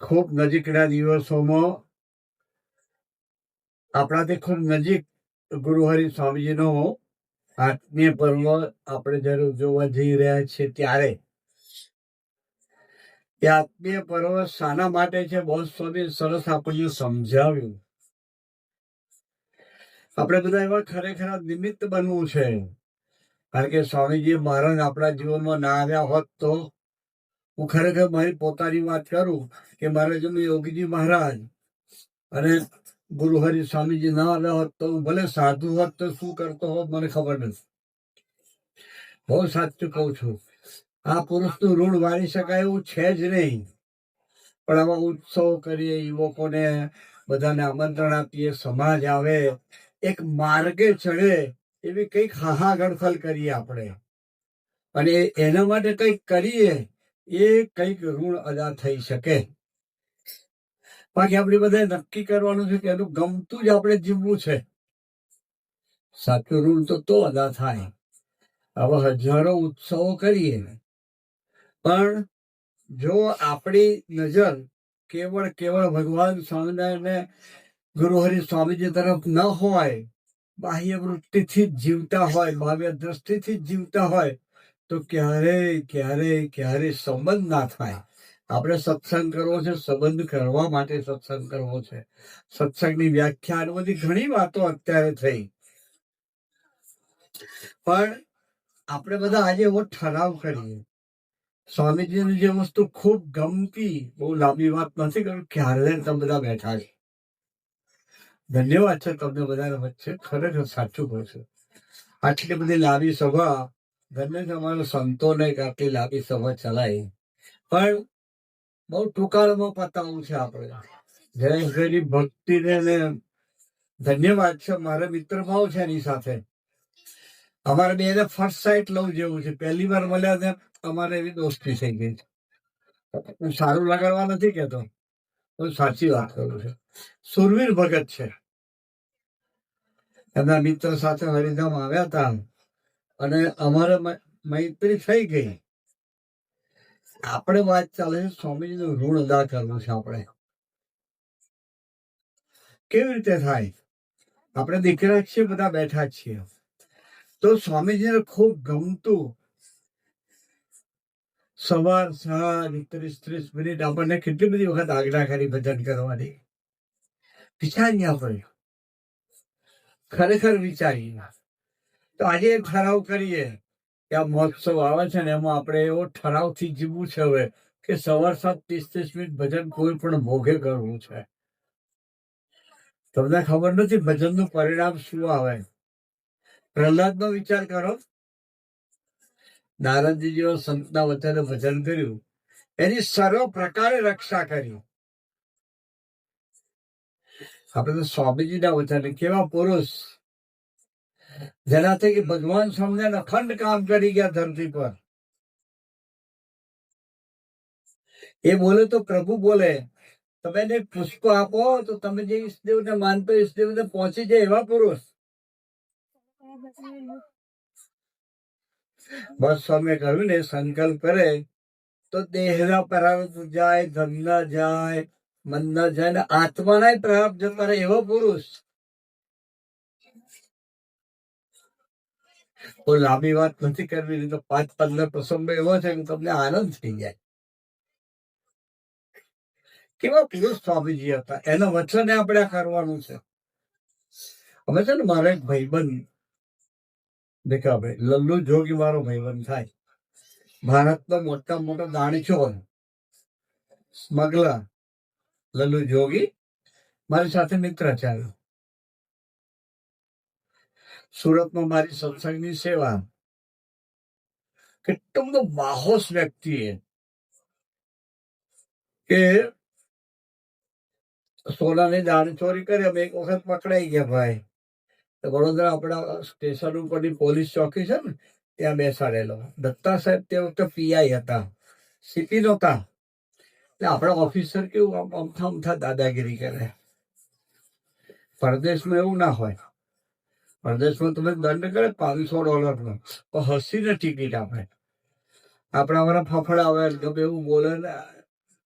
ખૂબ નજીકના દિવસોમાં આપણાથી ખૂબ નજીક ગુરુહરિ સ્વામીજીનો આત્મીય પર્વ આપણે જ્યારે ઉજવવા જઈ રહ્યા છીએ ત્યારે એ આત્મીય પર્વ શાના માટે છે બહુ સ્વામી સરસ આપણને સમજાવ્યું. આપણે બધા એવા ખરેખર નિમિત્ત બનવું છે, કારણ કે સ્વામીજી મહારાજ આપણા જીવનમાં ના આવ્યા હોત તો હું ખરેખર મારી પોતાની વાત કરું કે મારા જેમ યોગીજી મહારાજ અને ગુરુહરિ સ્વામીજી ના આવ્યા હોત તો હું ભલે સાધુ હોત તો શું કરતો હોત મને ખબર નથી. બહુ સાચું કહું છું. આ પુરુષનું ઋણ વાળી શકાય એવું છે જ નહીં. પણ આવા ઉત્સવ કરીએ, યુવકોને બધાને આમંત્રણ આપીએ, સમાજ આવે, એક માર્ગે ચડે એવી કંઈક હાહાગડફલ કરીએ આપણે, અને એના માટે કંઈક કરીએ એ કંઈક ઋણ અદા થઈ શકે. બાકી આપણે બધા નક્કી કરવાનું છે કે એનું ગમતું જ આપણે જીવવું છે. સાચું ઋણ તો અદા થાય. આવા હજારો ઉત્સવો કરીએ, પણ જો આપણી નજર કેવળ ભગવાન સ્વામિનારાયણ ગુરુહરિ સ્વામીજી તરફ ન હોય, બાહ્ય વૃત્તિથી જ જીવતા હોય, બાહ્ય દ્રષ્ટિથી જ જીવતા હોય તો ક્યારેય સંબંધ ના થાય. આપણે સત્સંગ કરવો છે, સંબંધ કરવા માટે સત્સંગ કરવો છે. સત્સંગની વ્યાખ્યા બધી ઘણી વાતો અત્યારે થઈ, પણ આપણે બધા આજે એવો ઠરાવ કરીએ. સ્વામીજીની જે વસ્તુ ખૂબ ગમતી, બહુ લાંબી વાત નથી કરું, ક્યારે તમે બધા બેઠા છે. ધન્યવાદ છે તમને બધા વચ્ચે, ખરેખર સાચું કહું છું. આટલી બધી લાંબી સભા, ધન્ય તમારા સંતોને આટલી લાંબી સભા ચલાવી, પણ બહુ ટૂંકાળમાં પતાવવું છે આપણે. જયેશભાઈની ભક્તિને ધન્યવાદ છે. મારા મિત્ર ભાવ છે એની સાથે. અમારે બે ફર્સ્ટ સાઇટ લવ જેવું છે. પહેલી વાર મળ્યા ત્યાં અમારે એવી દોસ્તી થઈ ગઈ છે. હું સારું લગાડવા નથી કેતો, હું સાચી વાત કરું છું. સુરવીર ભગત છે, એમના મિત્ર સાથે હરિધામ આવ્યા હતા અને અમારે મૈત્રી થઈ ગઈ. આપણે વાત ચાલે છે સ્વામીજીનું ઋણ અદા કરવું છે. આપણે કેવી રીતે થાય? આપણે દીકરા છીએ, બધા બેઠા છીએ, તો સ્વામીજીને ખૂબ ગમતું સવાર સાંજ 30 મિનિટ આપણને કેટલી બધી વખત આજ્ઞા કરી ભજન કરવાની. વિચારીએ આપણે, ખરેખર વિચારીએ. તો આજે ઠરાવ કરીએ કે આ મહોત્સવ આવે છે ને એમાં આપણે એવો ઠરાવથી જીવવું છે હવે કે સવાર સાંજ 30 મિનિટ ભજન કોઈ પણ ભોગે કરવું છે. તમને ખબર નથી ભજનનું પરિણામ શું આવે. પ્રહલાદનો વિચાર કરો. નારદજી જેવો સંતના વચને ભજન કર્યું, એની સર્વ પ્રકારે રક્ષા કરી. આપણે તો સ્વામીજીના વચને, કેવા પુરુષ જેનાથી ભગવાન સ્વામિનારાયણ અખંડ કામ કરી ગયા ધરતી પર. એ બોલે તો પ્રભુ બોલે. તમે એને પુષ્પ આપો તો તમે જે ઈષ્ટદેવને માનતો ઈષ્ટદેવને પહોંચી જાય એવા પુરુષ. બસ સ્વામી કહ્યું ને, સંકલ્પ કરે તો દેહના પ્રારબ્ધ જાય, ધનના જાય, મનના જાય, ને આત્માના પ્રારબ્ધ જતા રહે એવો પુરુષ. કોઈ લાંબી વાત નથી કરવી, તો 5-15 પ્રસંગો એવો છે કે તમને આનંદ થઈ જાય. કેવા પુરુષ સ્વામીજી હતા, એના વચને આપણે કરવાનું છે. હવે છે ને, મારો એક ભાઈબંધ દેખાભાઈ લલ્લુ જોગી મારો ભાઈબંધ થાય. ભારતનો મોટા મોટો દાણીચોર સ્મગલર લલ્લુ જોગી મારી સાથે મિત્ર ચાલ્યો. સુરતમાં મારી સત્સંગની સેવા. કેટલો બધો બાહોશ વ્યક્તિ કે સોનાની દાણચોરી કરી. અમે એક વખત પકડાઈ ગયા ભાઈ. વડોદરા આપણા સ્ટેશન ઉપરની પોલીસ ચોકી છે ને, ત્યાં બેસાડેલો. દત્તા સાહેબ તે વખતે પીઆઈ હતા, સીપી નહોતા. એટલે આપણા ઓફિસર કેવું અમથા દાદાગીરી કરે. પરદેશમાં એવું ના હોય. પરદેશમાં તમે દંડ કરે $500 તો હસીને ટિકિટ આપે. આપણા વાળા ફફડા આવે ગમે એવું બોલે ને,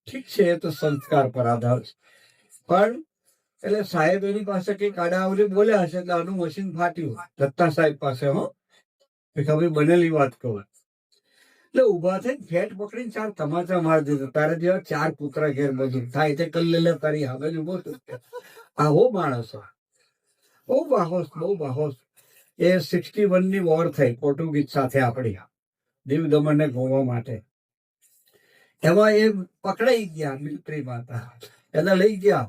ઠીક છે, એ તો સંસ્કાર પર આધાર છે. પણ એટલે સાહેબ એની પાસે કઈક આડાવડી બોલ્યા હશે એટલે આનું મશીન ફાટ્યું દત્તા સાહેબ પાસે. હો, કभी બનેલી વાત કહું. એટલે ઉભા થઈને ફેટ પકડીને 4 તમાચા મારી દીધો. તારે જેવા 4 કૂતરા ઘેર બધું થાય તે કલ્લે લે તારી હવે જ ઉભો થયો. આવો માણસ બહુ બાહોશ, બહુ બાહોશ. એ 61 ની વોર થઈ પોર્ટુગીઝ સાથે આપણી દીવ દમણ ને ગોવા માટે. એમાં એ પકડાઈ ગયા મિલિટરીમાં હતા. એને લઈ ગયા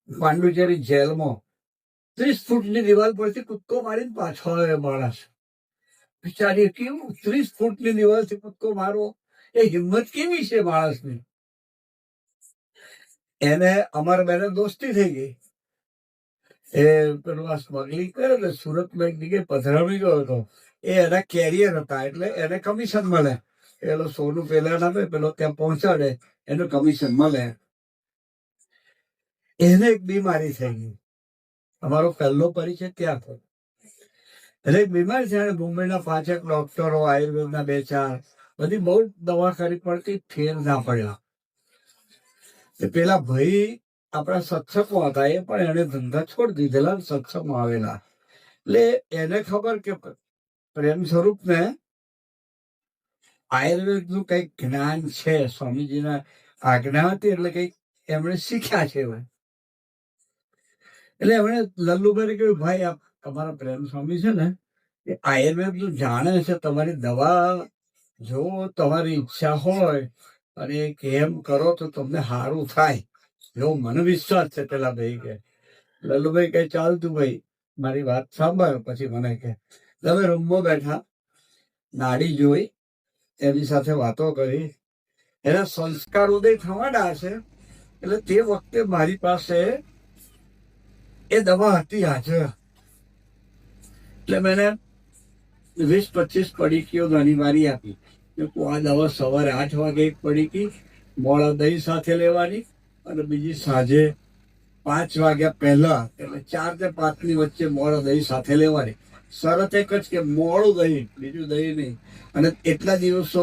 પાંડુચેરી જેલમાં. 30 ફૂટની દિવાલ પરથી કૂદકો મારીને પાછો આવ્યો માણસ. બિચારી કેવું 30 ફૂટની દિવાલથી કૂદકો મારો, એ હિંમત કેવી છે માણસની. એને અમારા બેને દોસ્તી થઈ ગઈ. એ પેલું આ સ્મગલિંગ કરે ને સુરતમાં એક જગ્યાએ પધરાવી ગયો હતો. એ એના કેરિયર હતા એટલે એને કમિશન મળે. પેલો સોનું પેલા આપે, પેલો ત્યાં પહોંચાડે, એનું કમિશન મળે. એને એક બીમારી થઈ ગઈ. અમારો પહેલો પરિચય ત્યાં થયો. એટલે એક બીમારી છે. મુંબઈના 5 ડોક્ટરો, આયુર્વેદના 2-4, બધી બહુ દવા કરી પડતી, ફેર ના પડ્યા. પેલા ભાઈ આપણા સત્સંગમાં હતા, એ પણ એને ધંધા છોડી દીધેલા, સત્સંગમાં આવેલા. એટલે એને ખબર કે પ્રેમ સ્વરૂપ ને આયુર્વેદ નું કઈક જ્ઞાન છે, સ્વામીજીના આજ્ઞા હતી એટલે કઈક એમણે શીખ્યા છે. એટલે એમણે લલ્લુભાઈ કહ્યું, ભાઈ આપ તમારા પ્રેમ સ્વામી છે ને એ આયુર્વેદ નું જાણે છે, તમારી દવા જો તમારી ઈચ્છા હોય અને કેમ કરો તો તમને સારું થાય એવો મને વિશ્વાસ છે. પેલા ભાઈ કે લલ્લુભાઈ કહે ચાલતું ભાઈ મારી વાત સાંભળ. પછી મને કે તમે રૂમમાં બેઠા, નાડી જોઈ, એની સાથે વાતો કરી, એના સંસ્કાર ઉદય થવાના છે. એટલે તે વખતે મારી પાસે એ દવા હતી હાજર. એટલે મેં 20-25 પડીકીઓ ઘણી વારી આપી. આ દવા સવારે 8 વાગે એક પડીકી મોળા દહીં સાથે લેવાની, અને બીજી સાંજે 5 વાગ્યા પહેલા એટલે 4 ને 5 ની વચ્ચે મોળા દહીં સાથે લેવાની. શરત એક જ કે મોડું દહીં, બીજું દહીં નહીં. અને એટલા દિવસો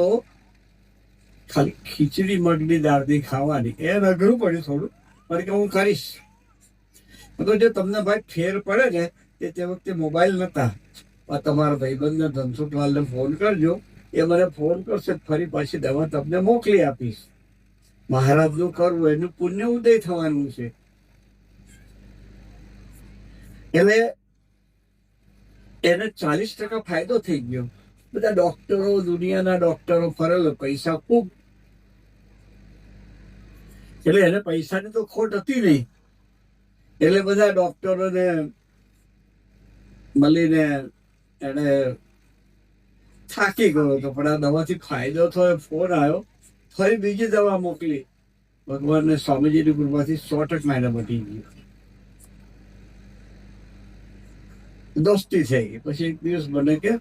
ખાલી ખીચડી મગની દાળની ખાવાની. એ અઘરું પડ્યું થોડું, પણ કે હું કરીશ. તો જો તમને ભાઈ ફેર પડે ને, તે વખતે મોબાઈલ નતા. તમારા ભાઈબંધને ધનસુખલાલને ફોન કરજો, એ મને ફોન કરશે, ફરી પાછી દવા તમને મોકલી આપીશ. મહારાજનું કરવું એનું પુણ્ય ઉદય થવાનું છે. એટલે એને 40% ફાયદો થઈ ગયો. બધા ડોક્ટરો, દુનિયાના ડોક્ટરો ફરેલો, પૈસા ખૂબ. એટલે એને પૈસાની તો ખોટ હતી નહીં. એટલે બધા ડોક્ટરોને મળીને એને થાકી ગયો હતો. પણ આ દવાથી ફાયદો થયો, ફોન આવ્યો, ફરી બીજી દવા મોકલી. ભગવાનને સ્વામીજીની કૃપાથી 100% એને મટી ગયું. દોસ્તી થઈ ગઈ. પછી એક દિવસ મને કે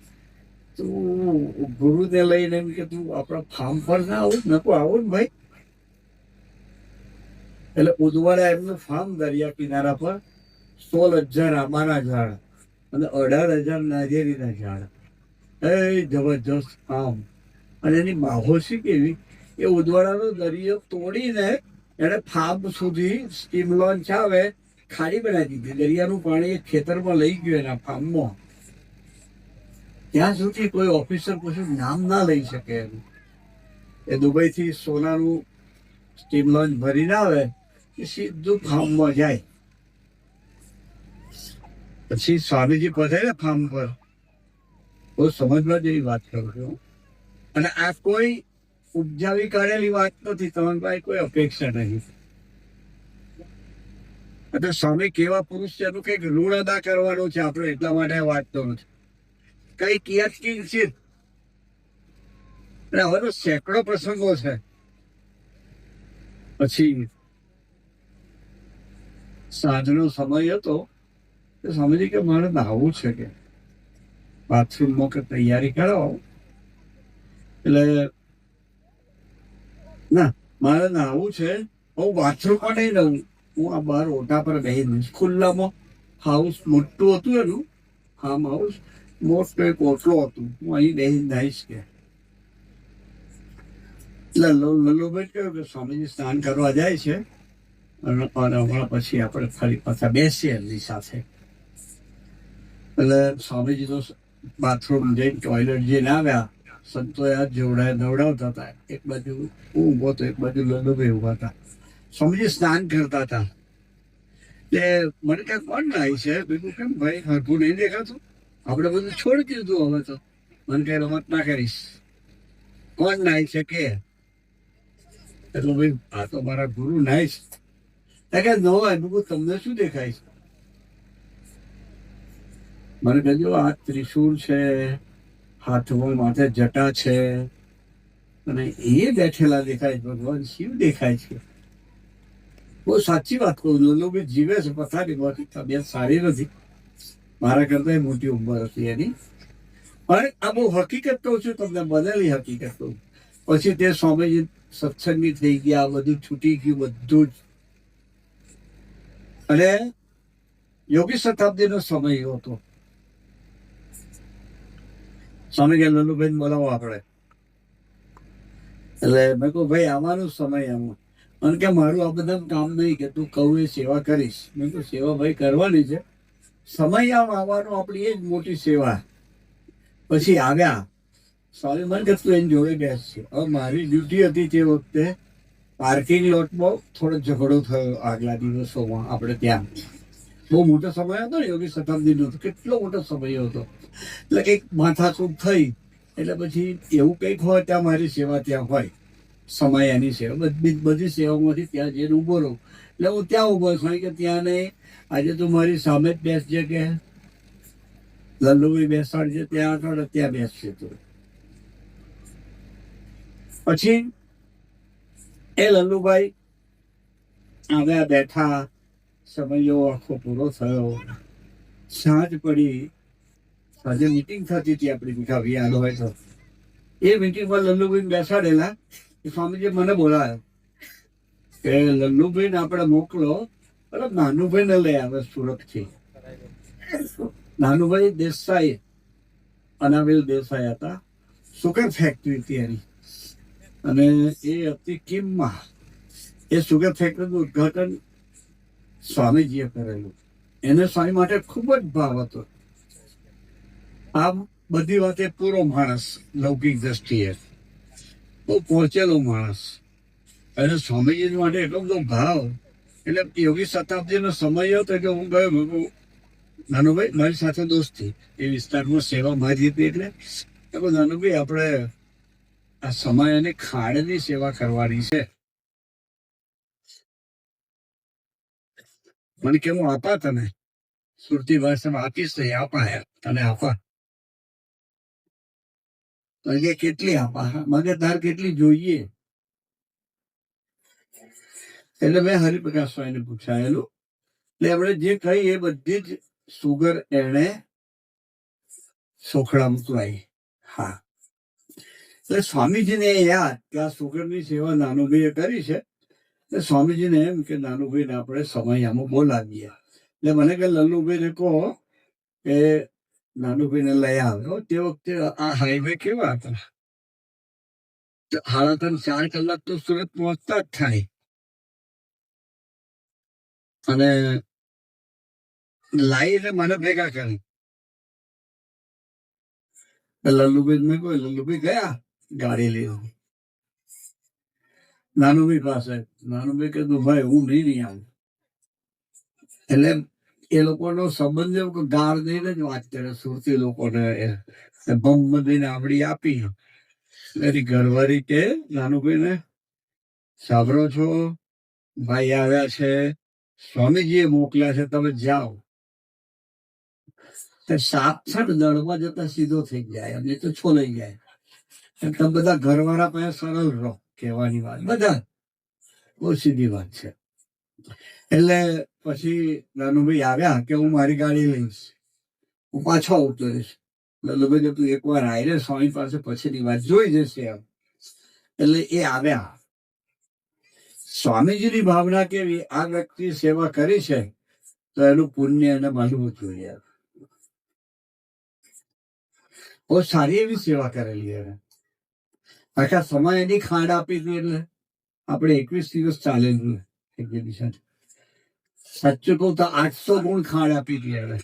તું ગુરુને લઈને એમ કે તું આપણા ફાર્મ પર ના આવું? મેં કહું આવું ને ભાઈ. એટલે ઉદવાડા એમનું ફાર્મ દરિયા કિનારા પર, 16,000 આંબાના ઝાડ અને 18,000 નારિયેળીના ઝાડ. એ જબરજસ્ત ફાર્મ. અને એની માહોશી કેવી, એ ઉદવાડાનો દરિયો તોડીને એને ફાર્મ સુધી સ્ટીમ લોન્ચ આવે, ખાડી બનાવી દીધી. દરિયાનું પાણી ખેતરમાં લઈ ગયું એના ફાર્મમાં. ત્યાં સુધી કોઈ ઓફિસર પછી નામ ના લઈ શકે એનું. એ દુબઈથી સોનાનું સ્ટીમ લોન્ચ ભરીને આવે, એ સીધું ફાર્મમાં જાય. પછી સ્વામીજી પધારે ને ફાર્મ પર, બહુ સમજવા જેવી વાત કરું છું. અને આ કોઈ ઉપજાવી કાઢેલી વાત નથી, તમારી પાસે કોઈ અપેક્ષા નહીં. એટલે સ્વામી કેવા પુરુષ છે એનું કઈક ઋણ અદા કરવાનું છે આપણે, એટલા માટે વાત કરું છું. કઈ કિંચિત. અને હવે તો સેંકડો પ્રસંગો છે. પછી સાંજનો સમય હતો, સ્વામીજી કે મારે નાહવું છે, કે બાથરૂમમાં કે તૈયારી કરાવો. એટલે ના મારે નાહવું છે, હું બાથરૂમમાં નહીં રહું, હું આ બહાર ઓટા પર બેસી દઈશ. ખુલ્લામાં હાઉસ મોટું હતું એનું, ફાર્મ હાઉસ મોટો એક ઓટલો હતું, હું અહીં બેસી નાહીશ કે. લલ્લુભાઈ કહ્યું કે સ્વામીજી સ્નાન કરવા જાય છે અને હમણાં પછી આપણે ફરી પાછા બેસીએ એમની સાથે. એટલે સ્વામીજી તો બાથરૂમ જઈને ટોયલેટ જઈને આવ્યા. સંતો હાથ જોડાય નવડાવતા હતા. એક બાજુ હું ઊભો હતો, એક બાજુ લલ્લુભાઈ ઉભા હતા. સ્વામીજી સ્નાન કરતા હતા. એટલે મને ક્યાંક કોણ નાય છે? બીજું કેમ ભાઈ હરખું નહીં દેખાતું? આપણે બધું છોડી દીધું હવે તો. મને કઈ રમત ના કરીશ. કોણ નાય છે કે? એટલે ભાઈ આ તો મારા ગુરુ નાય છે કે ન હોય. બીજું તમને શું દેખાય છે? મને કહેજો આ ત્રિશૂળ છે, હાથમાં માથે જટા છે અને એ બેઠેલા દેખાય છે. ભગવાન શિવ દેખાય છે. બહુ સાચી વાત કહું. લલ્લુભાઈ જીવે છે પથારીમાંથી. તબિયત સારી નથી. મારા કરતા મોટી ઉંમર હતી એની. પણ આ બહુ હકીકત કહું છું તમને, બનેલી હકીકત કહું. પછી તે સ્વામીજી સત્સંગી થઈ ગયા, બધું છૂટી ગયું બધું જ. અને યોગી શતાબ્દીનો સમય હતો. સ્વામી કે લલ્લુભાઈ બોલાવો આપણે. એટલે મેં કહું ભાઈ આવવાનો સમય આમાં. મને કે મારું આ બધા કામ નહીં, કે તું કહું એ સેવા કરીશ. મેં કહું સેવા ભાઈ કરવાની છે, સમય આમ આવવાનો આપણી એ જ મોટી સેવા. પછી આવ્યા સ્વામી. મને કે તું એની જોડે બેસ છે. હવે મારી ડ્યુટી હતી તે વખતે પાર્કિંગ લોટમાં થોડો ઝઘડો થયો આગલા દિવસોમાં. આપણે ત્યાં બહુ મોટો સમય હતો ને, યોગી શતાબ્દીનો હતો. કેટલો મોટો સમય હતો. એટલે કંઈક માથાકૂટ થઈ. એટલે પછી એવું કંઈક હોય ત્યાં મારી સેવા ત્યાં હોય. સમય એની સેવા, બધી સેવામાંથી ત્યાં જઈને ઊભો રહું. એટલે હું ત્યાં ઊભો છું કે ત્યાં નહીં, આજે તું મારી સામે જ બેસજે કે લલ્લુભાઈ બેસાડજે ત્યાં આગળ, ત્યાં બેસશે તું. પછી એ લલ્લુભાઈ આવ્યા, બેઠા. સમયો આખો પૂરો થયો. સાંજ પડી. સાંજે મીટિંગ થતી હતી આપણી ભીખાવી યાદ હોય તો. એ મીટિંગમાં લલ્લુભાઈ બેસાડેલા. સ્વામીજી મને બોલાયો કે લલ્લુભાઈને આપણે મોકલો. મતલબ નાનુભાઈને લઈ આવે સુરતથી. નાનુભાઈ દેસાઈ, અનાવિલ દેસાઈ હતા. સુગર ફેક્ટરી હતી એની, અને એ હતી કિમમાં. એ સુગર ફેક્ટરીનું ઉદઘાટન સ્વામીજીએ કરેલું. એને સ્વામી માટે ખૂબ જ ભાવ હતો. આ બધી વાતે પૂરો માણસ, લૌકિક દ્રષ્ટિએ બહુ પહોંચેલો માણસ. અને સ્વામીજી માટે એટલો બધો ભાવ. એટલે યોગી શતાબ્દીનો સમય હતો કે હું ગયો. નાનુભાઈ મારી સાથે દોસ્તી, એ વિસ્તારમાં સેવા મારી હતી. એટલે નાનુભાઈ આપણે આ સમય અને ખાડની સેવા કરવાની છે. મને કે હું આપા તને, સુરતી ભાષામાં આપીશ તો આપા તને આપા. કે કેટલી આપા? મને તાર કેટલી જોઈએ? એટલે મેં હરિપ્રકાશ સ્વામીને પૂછાયેલું. એટલે આપણે જે કહી એ બધી જ સુગર એને સોખડા મૂકવાઈ. હા, એટલે સ્વામીજીને યાદ કે આ સુગરની સેવા નાનુભાઈએ કરી છે. એટલે સ્વામીજીને એમ કે નાનુભાઈને આપણે સમય આમાં બોલાવીએ. એટલે મને કે લલ્લુભાઈને કહો કે નાનુભાઈને લઈ આવ્યો. તે વખતે આ હાઈવે કેવા હતા? 3.5 કલાક તો સુરત પહોંચતા જ થાય. અને લાઈને મને ભેગા કરી. લલ્લુભાઈ મેં કહ્યું, લલ્લુભાઈ ગયા ગાડી લઈને નાનુભાઈ પાસે. નાનુભાઈ કીધું ભાઈ હું નહીં આવું. એટલે એ લોકોનો સંબંધ એવો કે ગાળ દઈને જ વાત કરે. સુરતી લોકોને ભમ દઈને આવડી આપી. એની ઘરવાળી કે નાનુભાઈને, સાંભળો છો, ભાઈ આવ્યા છે, સ્વામીજીએ મોકલ્યા છે, તમે જાઓ. સાપ છે ને દળમાં જતા સીધો થઈ જાય, અને તો છોલાઈ જાય. તમે બધા ઘરવાળા પાસે સરળ રહો. કહેવાની વાત બધા બહુ સીધી વાત છે. એટલે પછી નાનુભાઈ આવ્યા કે હું મારી ગાડી લઈશ, હું પાછો ઉતરીશ. લલ્લુભાઈ તું એકવાર આવીને સ્વામી પાસે પછીની વાત જોઈ જશે એમ. એટલે એ આવ્યા. સ્વામીજીની ભાવના કેવી? આ વ્યક્તિ સેવા કરી છે તો એનું પુણ્ય એને મળવું જોઈએ. બહુ સારી એવી સેવા કરેલી એને. આખા સમય એની ખાંડ આપી હતી એટલે આપણે 21 દિવસ ચાલેલું એક્ઝિબિશન. સાચું કહું તો 800 ગુણ ખાંડ આપી હતી એને.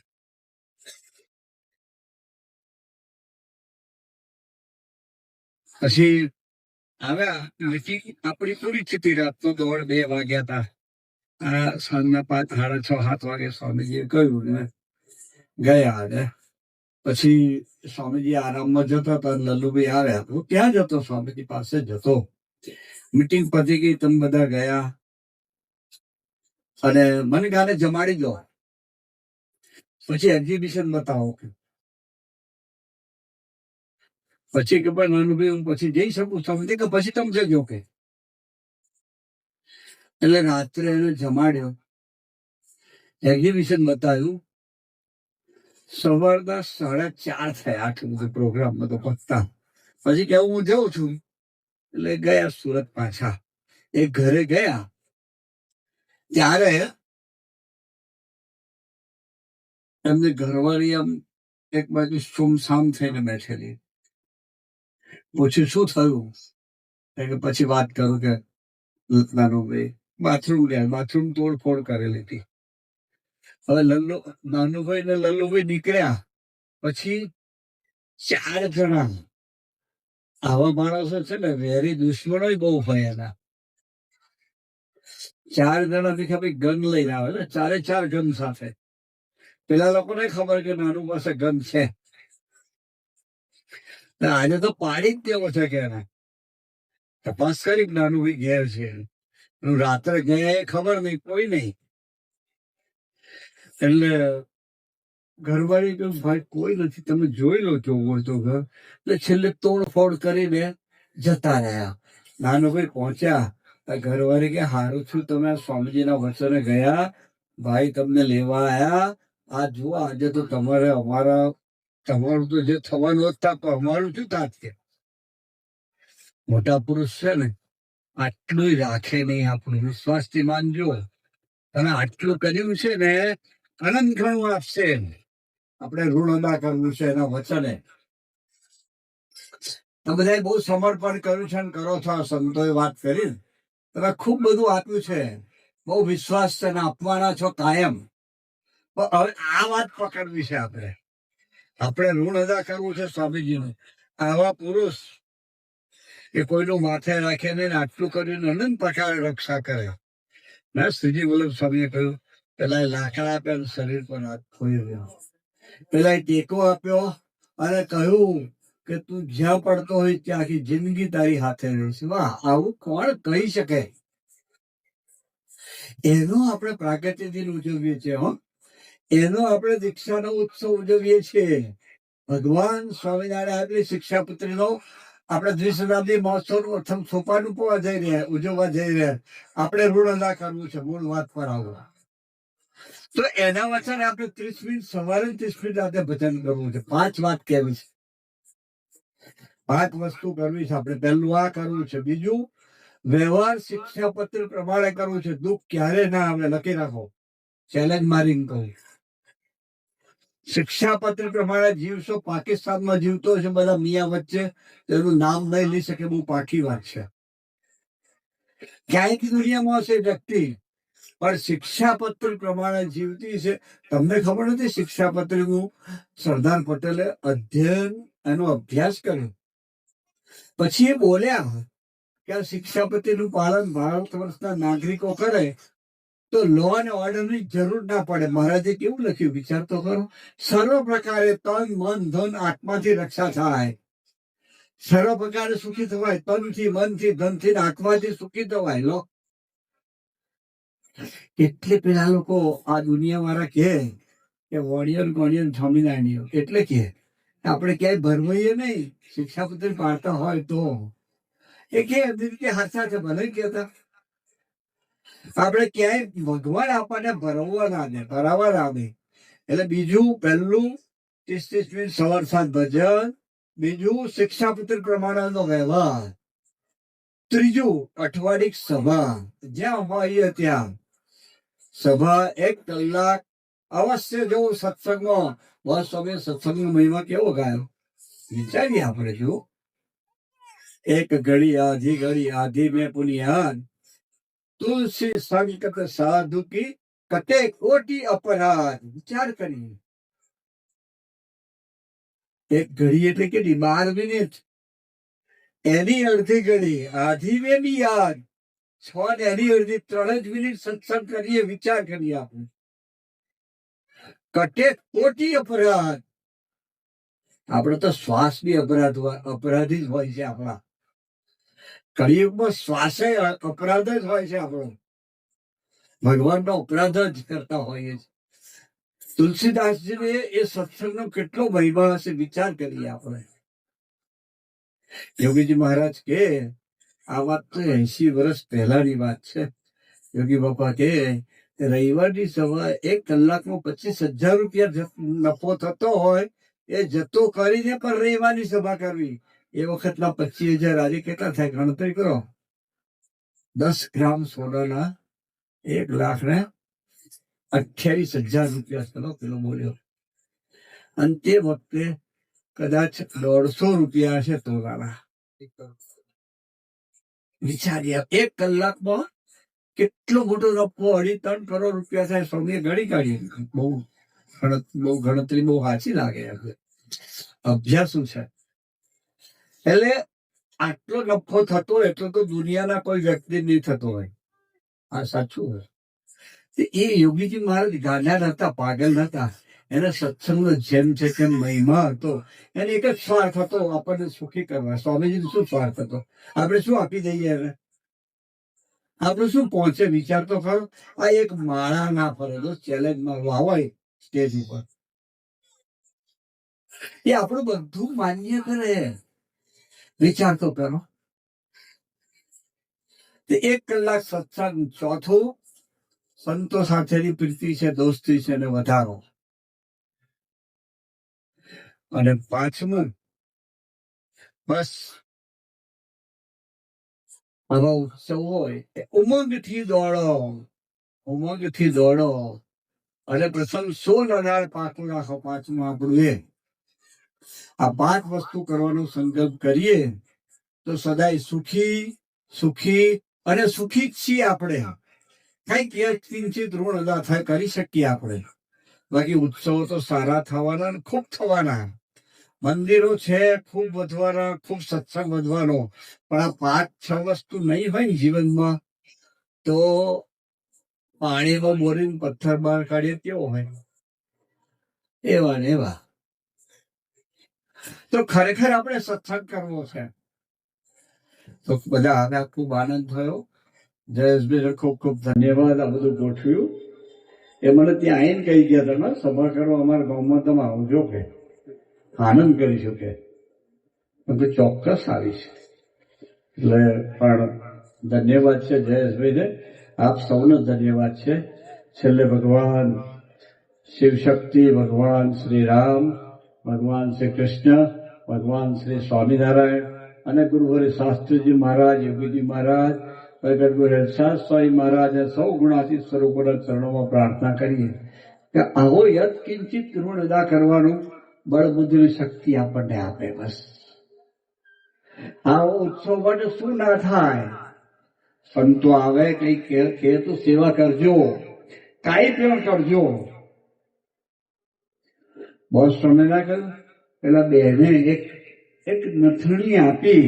પછી આવ્યા, મીટિંગ આપણી પૂરી થતી, રાતનો 1:30-2 વાગ્યા હતા. સાંજના 5, 6, 7 વાગે સ્વામીજીએ કહ્યું ને ગયા. ને પછી સ્વામીજી આરામમાં જતા હતા, લલ્લુભાઈ આવ્યા. હું ત્યાં જતો, સ્વામીજી પાસે જતો. મીટિંગ પતી ગઈ, તમે બધા ગયા અને મને ગાને જમાડી દો, પછી એક્ઝિબિશન બતાવો. પછી કે ભાઈ નાનુભાઈ હું પછી જઈ શકું? સ્વામીજી કે પછી તમે જજો કે. એટલે રાત્રે એને જમાડ્યો, એક્ઝિબિશન બતાવ્યું. સવારના 4:30 થયા, આટલું બધું પ્રોગ્રામ બધો પતતા. પછી કેવું હું જાઉં છું, એટલે ગયા સુરત પાછા. એ ઘરે ગયા ત્યારે એમને ઘરવાળી આમ એક બાજુ સુમસામ થઈને બેઠેલી. પૂછ્યું શું થયું? કે પછી વાત કરું કે નાનુભાઈ બાથરૂમ તોડફોડ કરેલી હતી. હવે નાનુભાઈ ને લલ્લુભાઈ નીકળ્યા પછી 4 જણા, આવા માણસો છે ને વેરી દુશ્મનો બહુ હોય એના. 4 જણા દેખા ભાઈ ગન લઈને આવે ને, 4 ગન સાથે. પેલા લોકોને ખબર કે નાનું પાસે ગન છે, આજે તો પાડી જ દેવો છે કે એને તપાસ કરી નાનું ભાઈ ઘેર છે. રાત્રે ગયા એ ખબર નહીં, કોઈ નહીં. એટલે ઘરવાળી કહ્યું ભાઈ કોઈ નથી, તમે જોઈ લો જોવું હોય તો ઘર. એટલે છેલ્લે તોડફોડ કરીને જતા રહ્યા. નાનુભાઈ પહોંચ્યા, ઘરવાળી કે હારું છું તમે સ્વામીજીના વચને ગયા, ભાઈ તમને લેવા આયા. આ જુઓ આજે તો તમારે તમારું તો જે થવાનું હતા તો અમારું શું થાત કે. મોટા પુરુષ છે ને આટલું રાખે નહીં, આપણું વિશ્વાસથી માનજો. તમે આટલું કર્યું છે ને અનંત ઘણું આપશે. આપણે ઋણ અદા કરવું છે એના વચને. તમે બધા બહુ સમર્પણ કર્યું છે ને કરો છો. આ સંતોએ વાત કરી, તમે ખૂબ બધું આપ્યું છે, બહુ વિશ્વાસ છે ને આપવાના છો કાયમ. પણ હવે આ વાત પકડવી છે. આપણે ઋણ અદા કરવું છે સ્વામીજીનું. આવા પુરુષ એ કોઈનું માથે રાખે નહીં, આટલું કરીને અનંત પ્રકારે રક્ષા કરે. ના શ્રીજી વલ્લભ સ્વામીએ કહ્યું, પેલા એ લાકડા આપ્યા, શરીર પર હાથ ખોઈ રહ્યો. પેલા એ ટેકો આપ્યો અને કહ્યું કે તું જ્યાં પડતો હોય ત્યાં આખી જિંદગી તારી હાથે રહીશ. વાહ, આવું કોણ કહી શકે? એનો આપણે પ્રાગટ્ય દિન ઉજવીએ છીએ. એનો આપણે દીક્ષાનો ઉત્સવ ઉજવીએ છીએ. ભગવાન સ્વામિનારાયણ આપણી શિક્ષાપુત્રીનો આપણે દ્વિશતાબ્દી મહોત્સવ પ્રથમ સોપાન ઉજવવા જઈ રહ્યા. આપણે ઋણ અદા કરવું છે, મૂળ વાત પર આવવું. તો એના વચને આપણે 30 મિનિટ સવારે 30 મિનિટ રાતે ભજન કરવું છે. 5 વાત કહેવી છે, 5 વસ્તુ કરવી છે આપણે. પહેલું આ કરવું છે. બીજું વ્યવહાર શિક્ષાપત્ર પ્રમાણે કરવું છે. દુઃખ ક્યારે ના આવે લખી રાખો, ચેલેન્જ મારીને કહું. શિક્ષાપત્ર પ્રમાણે જીવશો. પાકિસ્તાનમાં જીવતો છે બધા મિયા વચ્ચે, એનું નામ નહીં લઈ શકે, બહુ પાકી વાત છે. ક્યાંક દુનિયામાં હશે વ્યક્તિ પણ શિક્ષાપત્ર પ્રમાણે જીવતી છે. તમને ખબર નથી શિક્ષાપત્રનું સરદાર પટેલે એનો અભ્યાસ કર્યો. પછી એ બોલ્યા કે આ શિક્ષાપત્રનું પાલન ભારત વર્ષના નાગરિકો કરે તો લો અને ઓર્ડરની જરૂર ના પડે. મહારાજે કેવું લખ્યું વિચાર તો કરો. સર્વ પ્રકારે તન મન ધન આત્માથી રક્ષા થાય. સર્વ પ્રકારે સુખી થવાય, તનથી મનથી ધનથી આત્માથી સુખી થવાય. લો એટલે પેલા લોકો આ દુનિયા વાળા કે વોણિયન સ્વામિનારાયણીઓ એટલે કે આપણે ક્યાંય ભરવાઈએ નહીં. શિક્ષાપત્ર પાડતા હોય તો એ કે રીતે હાથા છે ભલે કેતા. આપણે ક્યાંય ભગવાન આપણને ભરાવવા ના દે. એટલે બીજું, પહેલું 30 મિનિટ સવાર સાંજ ભજન. બીજું શિક્ષાપત્ર પ્રમાણેનો વ્યવહાર. ત્રીજું અઠવાડિક સભા, જ્યાં હોય ત્યાં સભા 1 કલાક અવશ્ય જવું સત્સંગમાં. બસ તમે સત્સંગનો મહિમા કેવો ગાયો વિચારીએ આપણે. જો એક ઘડી आधी में पुनियान तुलसी संकट साधु की कते कोटि अपराध। વિચાર કરીએ, એક ઘડી એટલે કે 12 મિનિટ, એની અડધી ઘડી આધી में भी યાદ 6 ને એની અડધી 3 જ મિનિટ સત્સંગ કરીએ, વિચાર કરીએ આપણે, કટે કોટી અપરાધ। આપણે તો શ્વાસ બી અપરાધી જ હોય છે આપણા, કળિયુગમાં શ્વાસે અપરાધ જ હોય છે આપણો, ભગવાનનો અપરાધ જ કરતા હોઈએ છીએ। તુલસીદાસજીને એ સત્સંગનો કેટલો મહિમા હશે, વિચાર કરીએ આપણે। યોગીજી મહારાજ કે આ વાત તો 80 વર્ષ પહેલાની વાત છે। યોગી બાપા કે રવિવારની સભા 1 કલાકમાં 25,000 રૂપિયા નફો થતો હોય, એ જતો કરીને પણ રવિવારની સભા કરવી। એ વખતના 25,000 આજે કેટલા થાય ગણતરી કરો। 10 ગ્રામ સોનાના 1,28,000 રૂપિયા ચલો પેલો બોલ્યો, અને તે વખતે કદાચ 150 રૂપિયા હશે તોલાના। વિચારીએ 1 કલાકમાં કેટલો મોટો નફો, 2.5-3 કરોડ રૂપિયા થાય। સ્વામીએ ગણી કાઢી, બહુ ગણતરી બહુ સાચી લાગે, અભ્યાસુ છે। એટલે આટલો નફો થતો એટલો તો દુનિયાના કોઈ વ્યક્તિ નહીં થતો હોય, આ સાચું હોય। એ યોગીજી મહારાજ ગાંડા નતા, પાગલ નતા, એને સત્સંગનો જેમ છે તેમ મહિમા હતો। એને એક જ સ્વાર્થ હતો, આપણને સુખી કરવા। સ્વામીજીને શું સ્વાર્થ હતો? આપણે શું આપી દઈએ એને? આપણે શું પહોંચે? વિચાર તો ખરો। આ એક માળા ના ફરે તો ચેલેન્જમાં વાવાય સ્ટેજ ઉપર, એ આપણું બધું માન્ય કરે, વિચાર તો કરો। 1 કલાક સત્સંગ, ચોથું સંતો સાથેની પ્રીતિ છે, દોસ્તી છે, ને વધારો, અને 5મું બસ આવા ઉત્સવ હોય ઉમંગથી દોડો, અને પ્રથમ 16 પાકું રાખો। 5મું આપણું એ, આ 5 વસ્તુ કરવાનો સંકલ્પ કરીએ તો સદાય સુખી અને સુખી જ છીએ આપણે। કઈક કિંચિત ઋણ અદા થાય કરી શકીએ આપણે। બાકી ઉત્સવો તો સારા થવાના ને ખૂબ થવાના, મંદિરો છે ખૂબ વધવાના, ખૂબ સત્સંગ વધવાનો, પણ આ 5-6 વસ્તુ નહીં હોય ને જીવનમાં તો પાણીમાં બોરીને પથ્થર બહાર કાઢીએ કેવો હોય, એવા ને એવા। તો ખરેખર આપણે સત્સંગ કરવો છે। તો બધા આને ખૂબ આનંદ થયો। જયેશભાઈ ખૂબ ખૂબ ધન્યવાદ, આ બધું ગોઠવ્યું। એ મને ત્યાં આવીને કહી ગયા તમે સભા કરો અમારા ગામમાં, તમે આવજો, કે આનંદ કરીશું, કે ચોક્કસ આવીશ। એટલે પણ ધન્યવાદ છે જયેશભાઈને, આપ સૌને ધન્યવાદ છે। છેલ્લે ભગવાન શિવશક્તિ, ભગવાન શ્રી રામ, ભગવાન શ્રી કૃષ્ણ, ભગવાન શ્રી સ્વામિનારાયણ અને ગુરુહરિ શાસ્ત્રીજી મહારાજ, યોગીજી મહારાજ, પ્રગટ ગુરુ હરસાદ સ્વામી મહારાજ, સૌ ગુણાતીત સ્વરૂપોના ચરણોમાં પ્રાર્થના કરીએ કે આવો યત કિંચિત ઋણ અદા કરવાનું બળ બુદ્ધિની શક્તિ આપણને આપે। બસ આવો ઉત્સવ માટે શું ના થાય? સંતો આવે કઈ કે તો સેવા કરજો, કાંઈ પણ કરજો। બહુ સમય ના કર્યું, પેલા બહેને એક નથણી આપી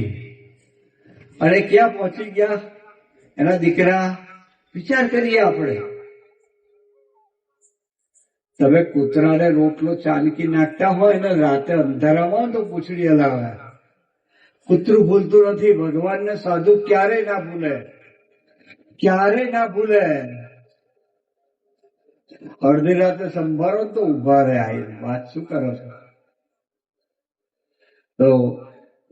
અને ક્યાં પહોંચી ગયા એના દીકરા? વિચાર કરીએ આપણે, તમે કૂતરાને રોટલો ચાલકી નાખતા હોય ને રાતે અંધારામાં તો પૂંછડી હલાવે, કૂતરું ભૂલતું નથી। ભગવાનને સાધુ ક્યારેય ના ભૂલે, ક્યારેય ના ભૂલે। અડધી રાતે સંભાળો તો ઉભા રહે, આવી વાત શું કરો છો? તો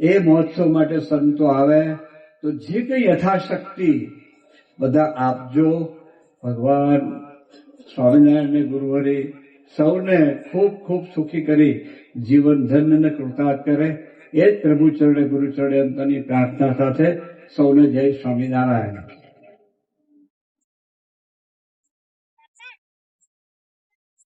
એ મહોત્સવ માટે સંતો આવે તો જે કઈ યથાશક્તિ બધા આપજો। ભગવાન સ્વામિનારાયણ ને ગુરુહરિ સૌને ખૂબ ખૂબ સુખી કરી જીવન ધન્ય ને કૃતાર્થ કરે, એ જ પ્રભુ ચરણે ગુરુ ચરણે અંતરની પ્રાર્થના સાથે સૌને જય સ્વામિનારાયણ।